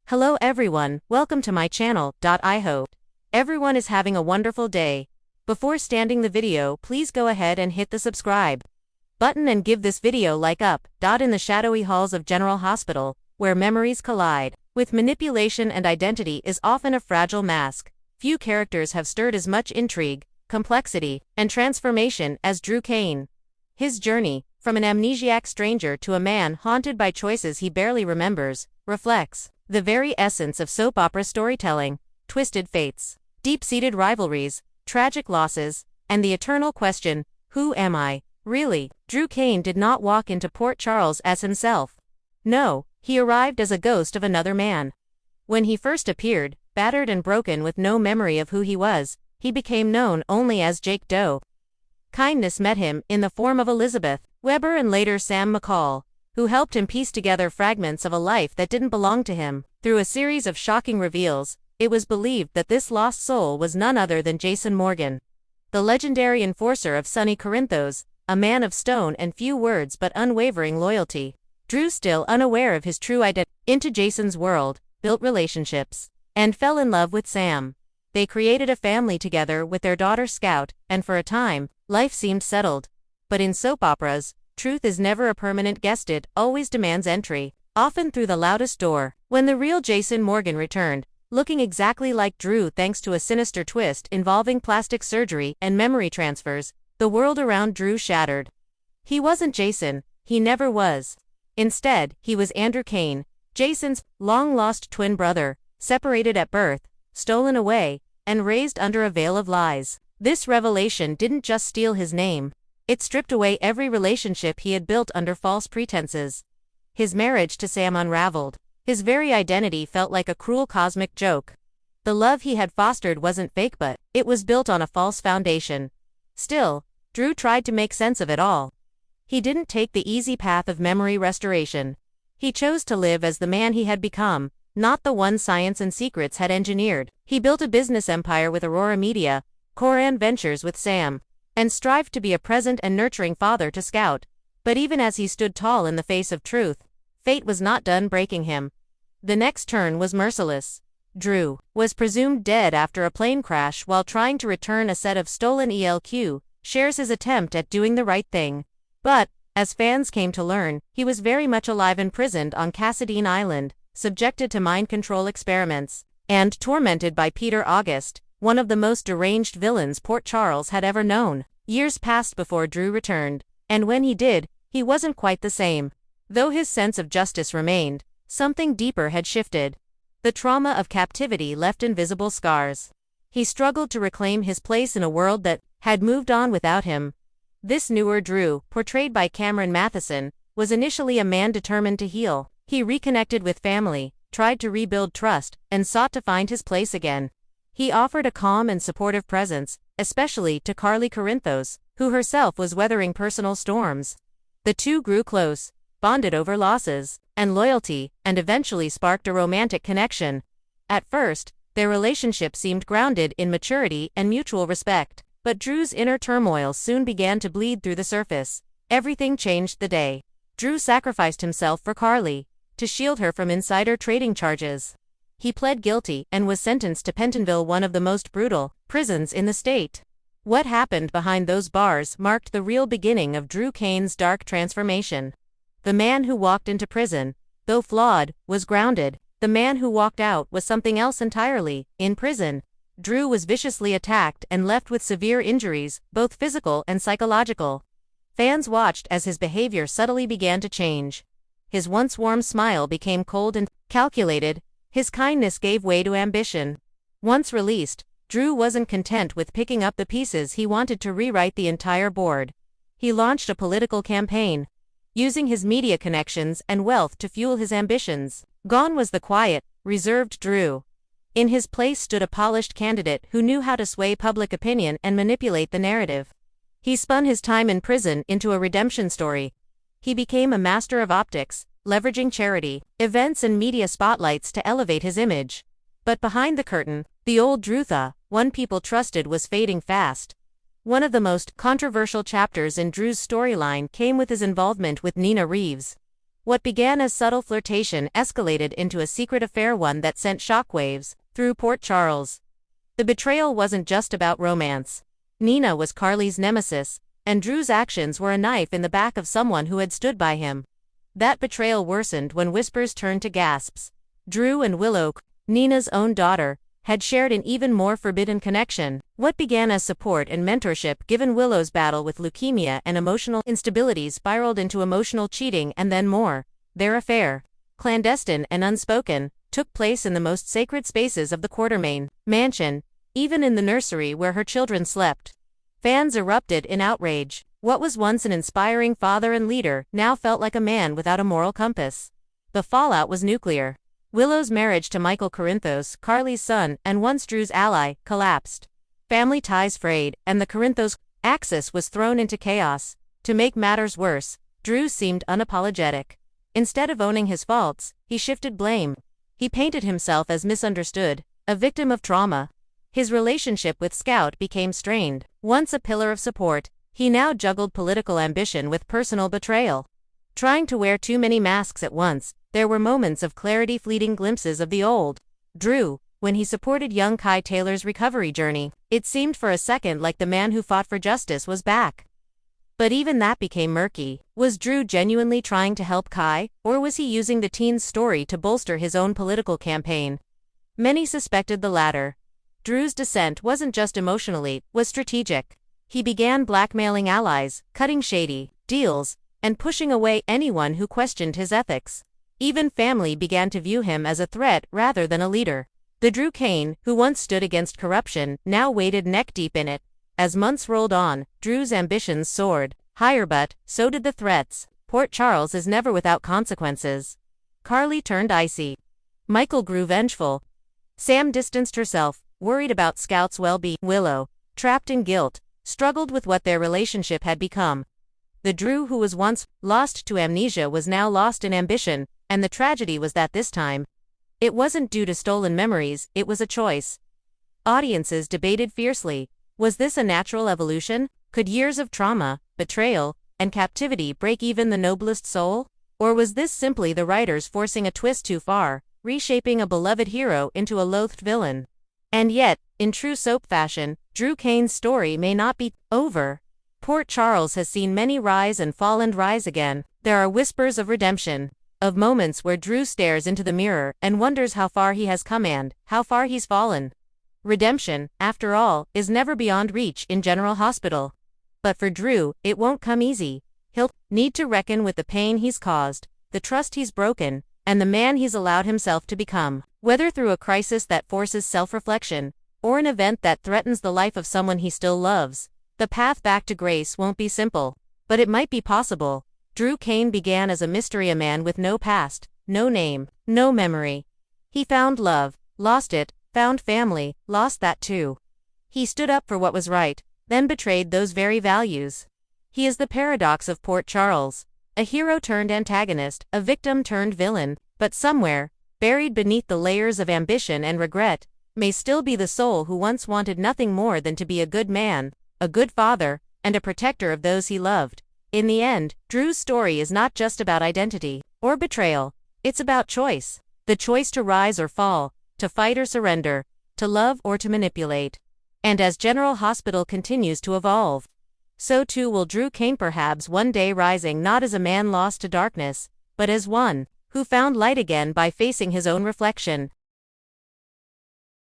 Hello everyone, welcome to my channel. I hope everyone is having a wonderful day. Before starting the video, please go ahead and hit the subscribe button and give this video like up. In the shadowy halls of General Hospital, where memories collide with manipulation and identity is often a fragile mask, few characters have stirred as much intrigue, complexity, and transformation as Drew Cain. His journey, from an amnesiac stranger to a man haunted by choices he barely remembers, reflects the very essence of soap opera storytelling: twisted fates, deep-seated rivalries, tragic losses, and the eternal question, who am I, really? Drew Cain did not walk into Port Charles as himself. No, he arrived as a ghost of another man. When he first appeared, battered and broken with no memory of who he was, he became known only as Jake Doe. Kindness met him in the form of Elizabeth Weber and later Sam McCall, who helped him piece together fragments of a life that didn't belong to him. Through a series of shocking reveals, it was believed that this lost soul was none other than Jason Morgan, the legendary enforcer of sunny Corinthos, a man of stone and few words but unwavering loyalty. Drew, still unaware of his true identity, into Jason's world, built relationships, and fell in love with Sam. They created a family together with their daughter Scout, and for a time, life seemed settled. But in soap operas, truth is never a permanent guest, it always demands entry, often through the loudest door. When the real Jason Morgan returned, looking exactly like Drew thanks to a sinister twist involving plastic surgery and memory transfers, the world around Drew shattered. He wasn't Jason, he never was. Instead, he was Andrew Cain, Jason's long-lost twin brother, separated at birth, stolen away, and raised under a veil of lies. This revelation didn't just steal his name, it stripped away every relationship he had built under false pretenses. His marriage to Sam unraveled. His very identity felt like a cruel cosmic joke. The love he had fostered wasn't fake, but it was built on a false foundation. Still, Drew tried to make sense of it all. He didn't take the easy path of memory restoration. He chose to live as the man he had become, not the one science and secrets had engineered. He built a business empire with Aurora Media, Coran Ventures with Sam, and strived to be a present and nurturing father to Scout. But even as he stood tall in the face of truth, fate was not done breaking him. The next turn was merciless. Drew was presumed dead after a plane crash while trying to return a set of stolen ELQ shares. His attempt at doing the right thing. But, as fans came to learn, he was very much alive, imprisoned on Cassadine Island, subjected to mind control experiments, and tormented by Peter August, one of the most deranged villains Port Charles had ever known. Years passed before Drew returned, and when he did, he wasn't quite the same. Though his sense of justice remained, something deeper had shifted. The trauma of captivity left invisible scars. He struggled to reclaim his place in a world that had moved on without him. This newer Drew, portrayed by Cameron Mathison, was initially a man determined to heal. He reconnected with family, tried to rebuild trust, and sought to find his place again. He offered a calm and supportive presence, especially to Carly Corinthos, who herself was weathering personal storms. The two grew close, bonded over losses and loyalty, and eventually sparked a romantic connection. At first, their relationship seemed grounded in maturity and mutual respect, but Drew's inner turmoil soon began to bleed through the surface. Everything changed the day Drew sacrificed himself for Carly, to shield her from insider trading charges. He pled guilty and was sentenced to Pentonville, one of the most brutal prisons in the state. What happened behind those bars marked the real beginning of Drew Cain's dark transformation. The man who walked into prison, though flawed, was grounded. The man who walked out was something else entirely. In prison, Drew was viciously attacked and left with severe injuries, both physical and psychological. Fans watched as his behavior subtly began to change. His once warm smile became cold and calculated. His kindness gave way to ambition. Once released, Drew wasn't content with picking up the pieces. He wanted to rewrite the entire board. He launched a political campaign, using his media connections and wealth to fuel his ambitions. Gone was the quiet, reserved Drew. In his place stood a polished candidate who knew how to sway public opinion and manipulate the narrative. He spun his time in prison into a redemption story. He became a master of optics, leveraging charity, events and media spotlights to elevate his image. But behind the curtain, the old Drew, the one people trusted, was fading fast. One of the most controversial chapters in Drew's storyline came with his involvement with Nina Reeves. What began as subtle flirtation escalated into a secret affair, one that sent shockwaves through Port Charles. The betrayal wasn't just about romance. Nina was Carly's nemesis, and Drew's actions were a knife in the back of someone who had stood by him. That betrayal worsened when whispers turned to gasps. Drew and Willow, Nina's own daughter, had shared an even more forbidden connection. What began as support and mentorship given Willow's battle with leukemia and emotional instability spiraled into emotional cheating and then more. Their affair, clandestine and unspoken, took place in the most sacred spaces of the Quartermaine mansion, even in the nursery where her children slept. Fans erupted in outrage. What was once an inspiring father and leader now felt like a man without a moral compass. The fallout was nuclear. Willow's marriage to Michael Corinthos, Carly's son and once Drew's ally, collapsed. Family ties frayed, and the Corinthos axis was thrown into chaos. To make matters worse, Drew seemed unapologetic. Instead of owning his faults, he shifted blame. He painted himself as misunderstood, a victim of trauma. His relationship with Scout became strained. Once a pillar of support, he now juggled political ambition with personal betrayal. Trying to wear too many masks at once, there were moments of clarity, fleeting glimpses of the old Drew. When he supported young Kai Taylor's recovery journey, it seemed for a second like the man who fought for justice was back. But even that became murky. Was Drew genuinely trying to help Kai, or was he using the teen's story to bolster his own political campaign? Many suspected the latter. Drew's descent wasn't just emotionally, was strategic. He began blackmailing allies, cutting shady deals, and pushing away anyone who questioned his ethics. Even family began to view him as a threat rather than a leader. The Drew Cain, who once stood against corruption, now waded neck-deep in it. As months rolled on, Drew's ambitions soared higher, but so did the threats. Port Charles is never without consequences. Carly turned icy. Michael grew vengeful. Sam distanced herself, worried about Scout's well-being. Willow, trapped in guilt, struggled with what their relationship had become. The Drew who was once lost to amnesia was now lost in ambition, and the tragedy was that this time, it wasn't due to stolen memories, it was a choice. Audiences debated fiercely. Was this a natural evolution? Could years of trauma, betrayal, and captivity break even the noblest soul? Or was this simply the writers forcing a twist too far, reshaping a beloved hero into a loathed villain? And yet, in true soap fashion, Drew Cain's story may not be over. Port Charles has seen many rise and fall and rise again. There are whispers of redemption, of moments where Drew stares into the mirror and wonders how far he has come and how far he's fallen. Redemption, after all, is never beyond reach in General Hospital. But for Drew, it won't come easy. He'll need to reckon with the pain he's caused, the trust he's broken, and the man he's allowed himself to become. Whether through a crisis that forces self-reflection, or an event that threatens the life of someone he still loves, the path back to grace won't be simple. But it might be possible. Drew Cain began as a mystery, a man with no past, no name, no memory. He found love, lost it, found family, lost that too. He stood up for what was right, then betrayed those very values. He is the paradox of Port Charles, a hero turned antagonist, a victim turned villain, but somewhere, buried beneath the layers of ambition and regret, may still be the soul who once wanted nothing more than to be a good man, a good father, and a protector of those he loved. In the end, Drew's story is not just about identity or betrayal, it's about choice. The choice to rise or fall, to fight or surrender, to love or to manipulate. And as General Hospital continues to evolve, so too will Drew Cain, perhaps one day rising not as a man lost to darkness, but as one who found light again by facing his own reflection.